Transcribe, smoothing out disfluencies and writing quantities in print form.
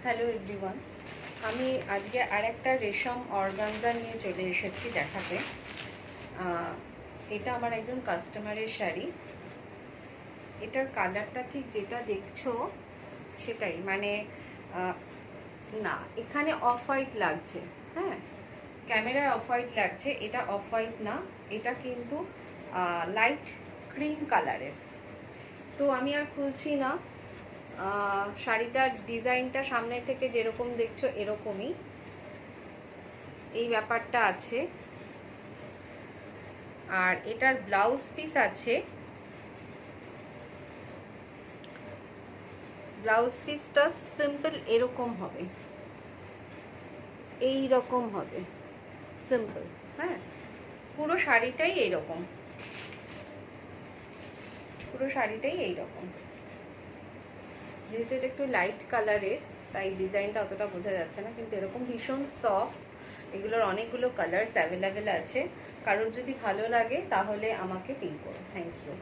Hello everyone, আমি আজকে আরেকটা রেশম অর্গানজা নিয়ে চলে এসেছি দেখাতে। এটা আমার একজন কাস্টমারের শাড়ি। এটার কালারটা ঠিক যেটা দেখছো সেটাই, মানে না, এখানে অফ হোয়াইট লাগছে, হ্যাঁ ক্যামেরায় অফ হোয়াইট লাগছে, এটা অফ হোয়াইট না, এটা কিন্তু লাইট ক্রিম কালারের। তো আমি আর খুলছি না, শাড়িটার ডিজাইনটা সামনে থেকে যেরকম দেখছো এরকমই, এই ব্যাপারটা আছে। আর এটার ব্লাউজ পিস আছে, ব্লাউজ পিসটা সিম্পল এরকম হবে, এই রকম হবে সিম্পল, হ্যাঁ পুরো শাড়িটাই এইরকম, পুরো শাড়িটাই এইরকম। যেহেতু এটা একটু লাইট কালারের তাই ডিজাইনটা অতটা বোঝা যাচ্ছে না, কিন্তু এরকম ভীষণ সফট। এগুলোর অনেকগুলো কালার্স অ্যাভেলেবেল আছে, কারোর যদি ভালো লাগে তাহলে আমাকে পিং করো। Thank you.